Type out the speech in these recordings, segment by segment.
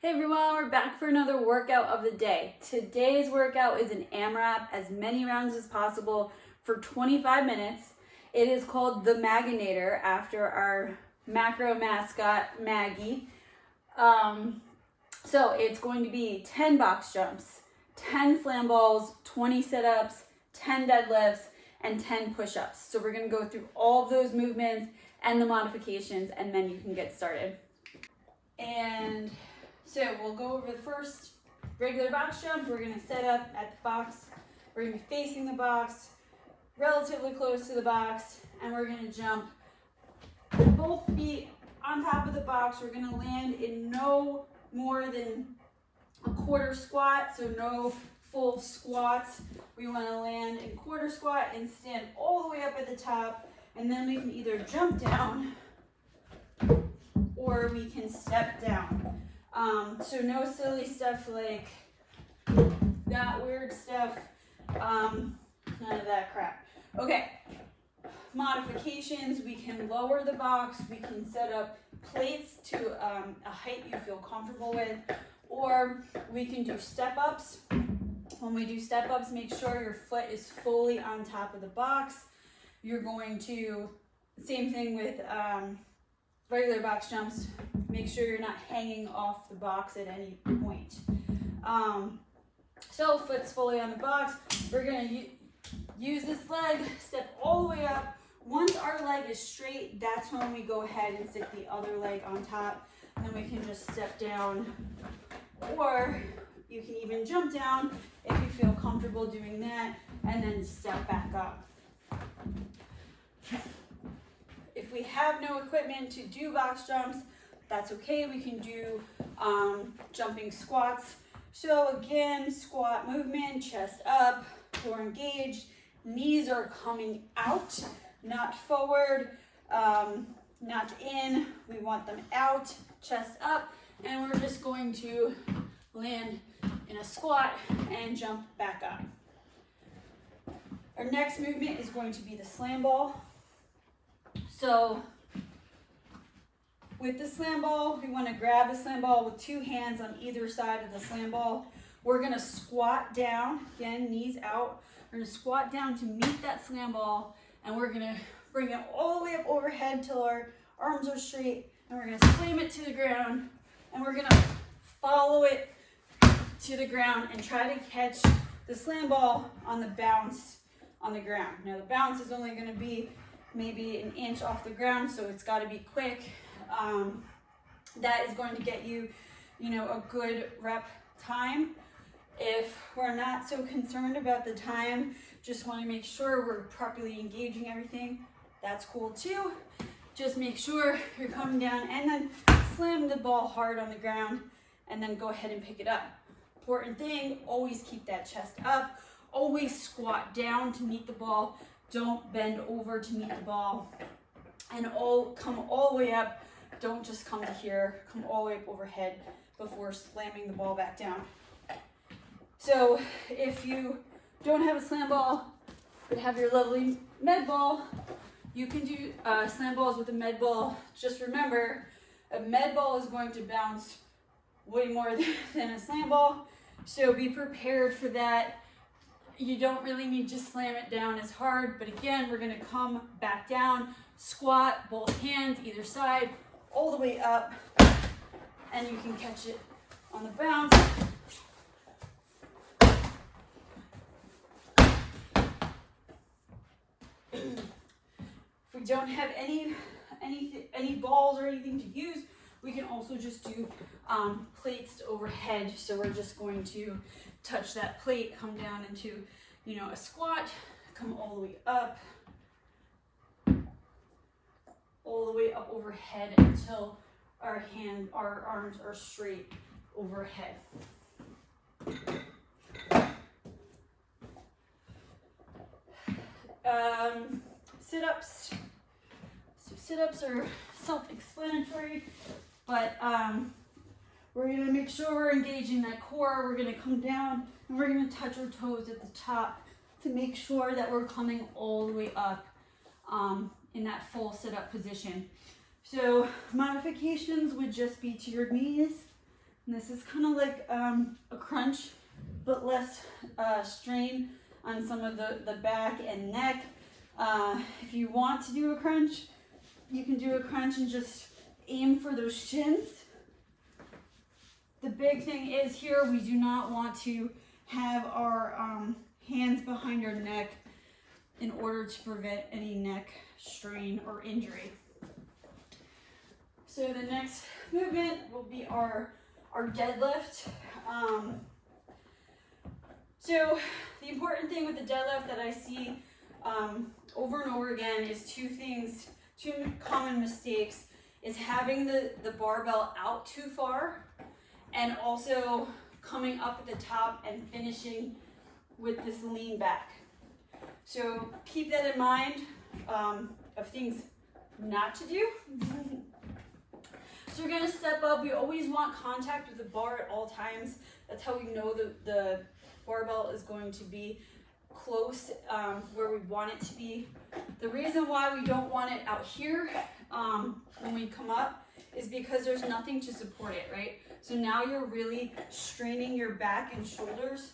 Hey everyone, we're back for another workout of the day. Today's workout is an AMRAP, as many rounds as possible for 25 minutes. It is called the Maganator after our macro mascot, Maggie. So it's going to be 10 box jumps, 10 slam balls, 20 sit-ups, 10 deadlifts, and 10 push-ups. So we're gonna go through all of those movements and the modifications, and then you can get started. And so we'll go over the first regular box jump. We're gonna set up at the box. We're gonna be facing the box, relatively close to the box, and we're gonna jump both feet on top of the box. We're gonna land in no more than a quarter squat, so no full squats. We wanna land in quarter squat and stand all the way up at the top, and then we can either jump down or we can step down. So no silly stuff like that weird stuff, none of that crap. Okay, modifications, we can lower the box, we can set up plates to a height you feel comfortable with, or we can do step-ups. When we do step-ups, make sure your foot is fully on top of the box. You're going to, same thing with regular box jumps, make sure you're not hanging off the box at any point. So foot's fully on the box. We're gonna use this leg, step all the way up. Once our leg is straight, that's when we go ahead and stick the other leg on top. And then we can just step down, or you can even jump down if you feel comfortable doing that, and then step back up. If we have no equipment to do box jumps, that's okay. We can do jumping squats. So again, squat movement, chest up, core engaged, knees are coming out, not forward, not in. We want them out, chest up, and we're just going to land in a squat and jump back up. Our next movement is going to be the slam ball. So with the slam ball, we want to grab the slam ball with two hands on either side of the slam ball. We're going to squat down, again, knees out. We're going to squat down to meet that slam ball, and we're going to bring it all the way up overhead till our arms are straight, and we're going to slam it to the ground, and we're going to follow it to the ground and try to catch the slam ball on the bounce on the ground. Now the bounce is only going to be maybe an inch off the ground, so it's got to be quick. That is going to get you, a good rep time. If we're not so concerned about the time, just want to make sure we're properly engaging everything, that's cool too. Just make sure you're coming down and then slam the ball hard on the ground and then go ahead and pick it up. Important thing, always keep that chest up, always squat down to meet the ball. Don't bend over to meet the ball, and come all the way up. Don't just come to here, come all the way up overhead before slamming the ball back down. So if you don't have a slam ball, but have your lovely med ball, you can do slam balls with a med ball. Just remember, a med ball is going to bounce way more than a slam ball, so be prepared for that. You don't really need to slam it down as hard, but again, we're gonna come back down, squat, both hands either side, all the way up, and you can catch it on the bounce. If we don't have any balls or anything to use, we can also just do plates overhead. So we're just going to touch that plate, come down into, a squat, come all the way up, all the way up overhead until our arms are straight overhead. Sit-ups. So sit-ups are self-explanatory, but we're going to make sure we're engaging that core. We're going to come down and we're going to touch our toes at the top to make sure that we're coming all the way up in that full sit-up position. So modifications would just be to your knees, And this is kind of like a crunch, but less strain on some of the back and neck. If you want to do a crunch, you can do a crunch and just aim for those shins. The big thing is here, we do not want to have our hands behind our neck in order to prevent any neck strain or injury. So the next movement will be our deadlift. So the important thing with the deadlift that I see over and over again is two common mistakes, is having the barbell out too far and also coming up at the top and finishing with this lean back. So keep that in mind of things not to do. So we're gonna step up. We always want contact with the bar at all times. That's how we know the barbell is going to be close where we want it to be. The reason why we don't want it out here when we come up is because there's nothing to support it, right? So now you're really straining your back and shoulders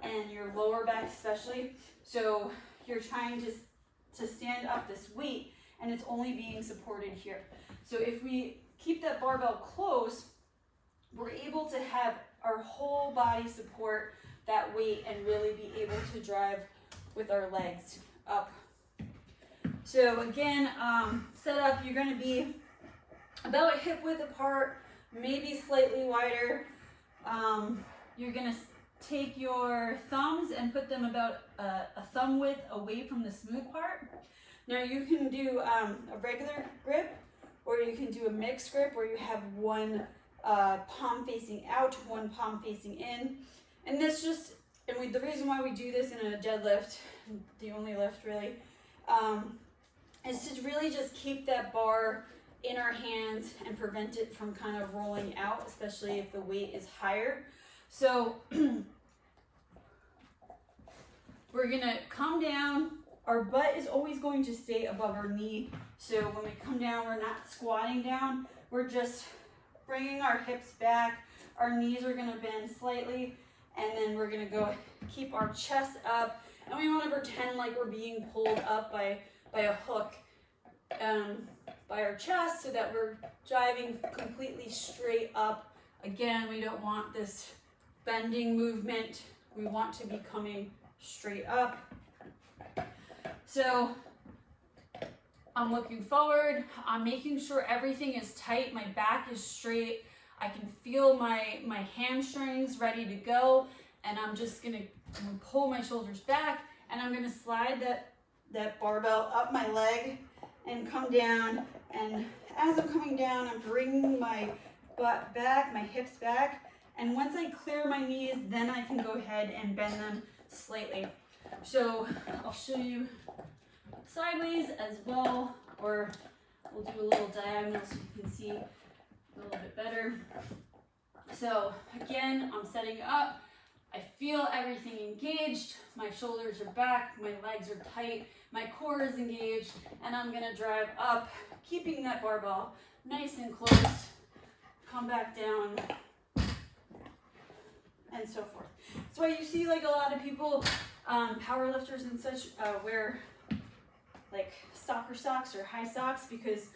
and your lower back especially. So you're trying to stand up this weight and it's only being supported here. So if we keep that barbell close, we're able to have our whole body support that weight and really be able to drive with our legs up. So again, set up, you're gonna be about hip width apart, maybe slightly wider. You're gonna take your thumbs and put them about a thumb width away from the smooth part. Now you can do a regular grip, or you can do a mixed grip where you have one palm facing out, one palm facing in. And this just, the reason why we do this in a deadlift, the only lift really, is to really just keep that bar in our hands and prevent it from kind of rolling out, especially if the weight is higher. So we're gonna come down. Our butt is always going to stay above our knee. So when we come down, we're not squatting down. We're just bringing our hips back. Our knees are gonna bend slightly, and then we're gonna go keep our chest up. And we wanna pretend like we're being pulled up by a hook by our chest so that we're driving completely straight up. Again, we don't want this bending movement. We want to be coming straight up. So I'm looking forward. I'm making sure everything is tight. My back is straight. I can feel my hamstrings ready to go. And I'm just gonna pull my shoulders back, and I'm gonna slide that barbell up my leg and come down. And as I'm coming down, I'm bringing my butt back, my hips back. And once I clear my knees, then I can go ahead and bend them slightly. So I'll show you sideways as well, or we'll do a little diagonal so you can see a little bit better. So again, I'm setting up. I feel everything engaged. My shoulders are back, my legs are tight, my core is engaged, and I'm gonna drive up, keeping that barbell nice and close, come back down, and so forth. That's why you see like a lot of people, power lifters and such, wear like soccer socks or high socks, because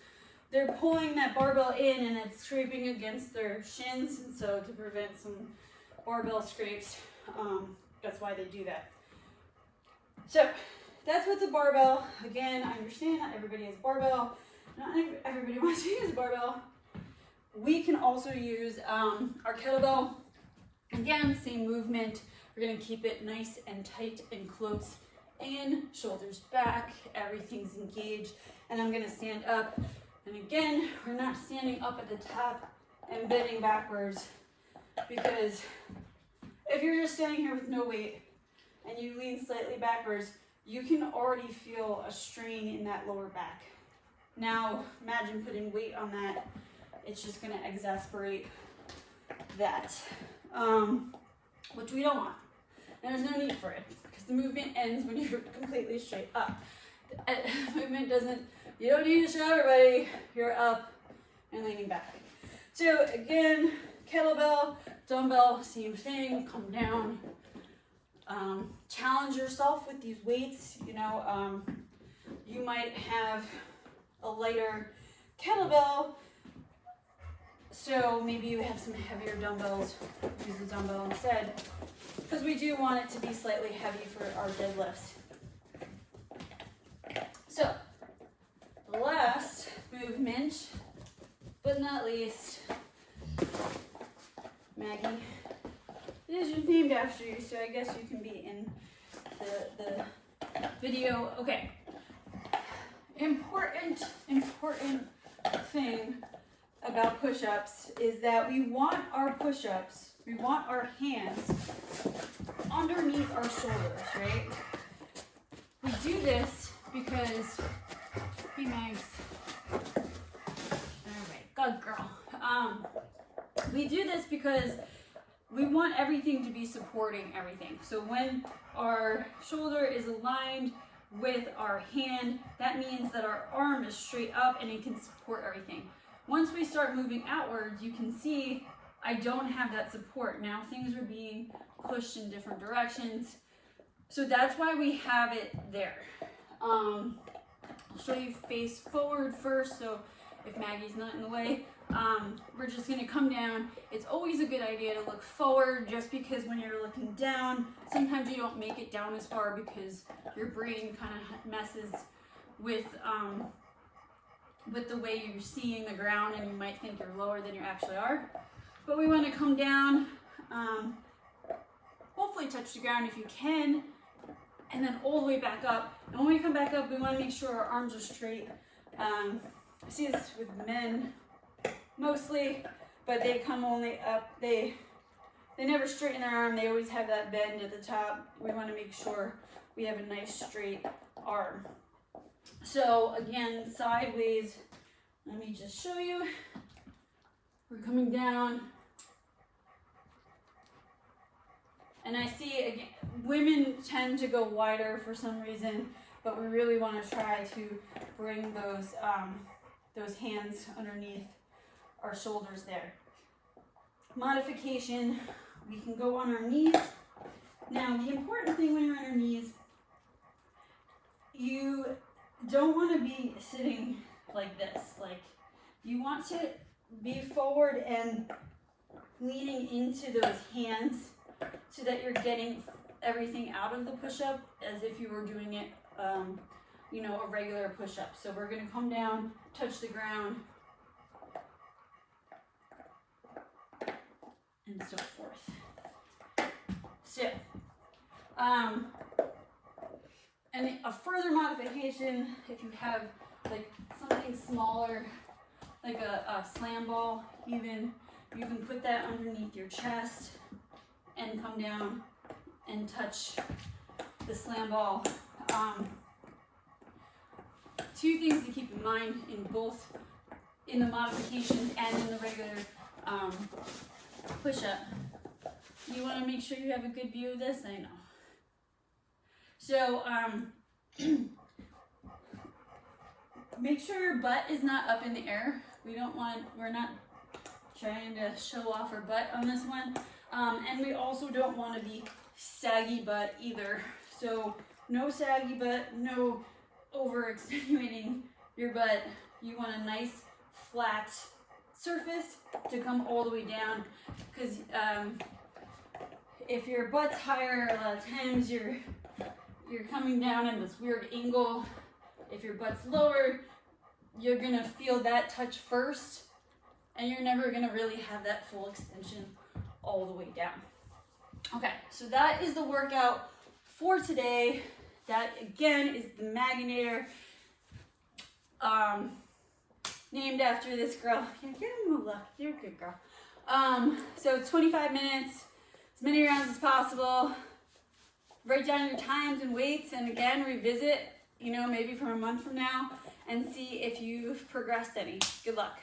they're pulling that barbell in and it's scraping against their shins, and so to prevent some barbell scrapes, that's why they do that. So that's with the barbell. Again, I understand not everybody has barbell, not everybody wants to use a barbell. We can also use our kettlebell. Again, same movement. We're gonna keep it nice and tight and close in, shoulders back, everything's engaged, and I'm gonna stand up. And again, we're not standing up at the top and bending backwards, because if you're just standing here with no weight and you lean slightly backwards, you can already feel a strain in that lower back. Now, imagine putting weight on that. It's just gonna exasperate that, which we don't want. And there's no need for it, because the movement ends when you're completely straight up. The movement doesn't, you don't need to show everybody, you're up and leaning back. So again, kettlebell, dumbbell, same thing, come down. Challenge yourself with these weights. You know, you might have a lighter kettlebell, so maybe you have some heavier dumbbells, use the dumbbell instead, because we do want it to be slightly heavy for our deadlifts. So, the last movement, but not least, Maggie, it is named after you, so I guess you can be in the video. Okay. Important thing about push-ups is that we want our push-ups, we want our hands underneath our shoulders, right? We do this because, hey Mags, alright, good girl. We do this because we want everything to be supporting everything. So when our shoulder is aligned with our hand, that means that our arm is straight up and it can support everything. Once we start moving outwards, you can see I don't have that support. Now things are being pushed in different directions. So that's why we have it there. I'll show you face forward first, so if Maggie's not in the way. We're just gonna come down. It's always a good idea to look forward, just because when you're looking down, sometimes you don't make it down as far because your brain kind of messes with the way you're seeing the ground, and you might think you're lower than you actually are. But we want to come down, hopefully touch the ground if you can, and then all the way back up. And when we come back up, we want to make sure our arms are straight. I see this with men mostly, but they come only up. They never straighten their arm. They always have that bend at the top. We want to make sure we have a nice straight arm. So again, sideways, let me just show you. We're coming down. And I see, again, women tend to go wider for some reason, but we really want to try to bring those hands underneath our shoulders there. Modification, we can go on our knees. Now, the important thing when you're on your knees, you don't want to be sitting like this. Like, you want to be forward and leaning into those hands so that you're getting everything out of the push-up as if you were doing it, you know, a regular push-up. So we're going to come down, touch the ground, and so forth. So, and a further modification, if you have like something smaller, like a slam ball even, you can put that underneath your chest and come down and touch the slam ball. Two things to keep in mind in both, in the modifications and in the regular push-up. You want to make sure you have a good view of this, I know. So, make sure your butt is not up in the air. We're not trying to show off our butt on this one. And we also don't want to be saggy butt either. So, no saggy butt, no over extenuating your butt. You want a nice flat surface to come all the way down, because if your butt's higher, a lot of times you're coming down in this weird angle. If your butt's lower, you're gonna feel that touch first, and you're never gonna really have that full extension all the way down. Okay, so that is the workout for today. That again is the Maganator, named after this girl. Yeah, give him a look. You're a good girl. So it's 25 minutes, as many rounds as possible. Write down your times and weights, and again, revisit, you know, maybe from a month from now, and see if you've progressed any. Good luck.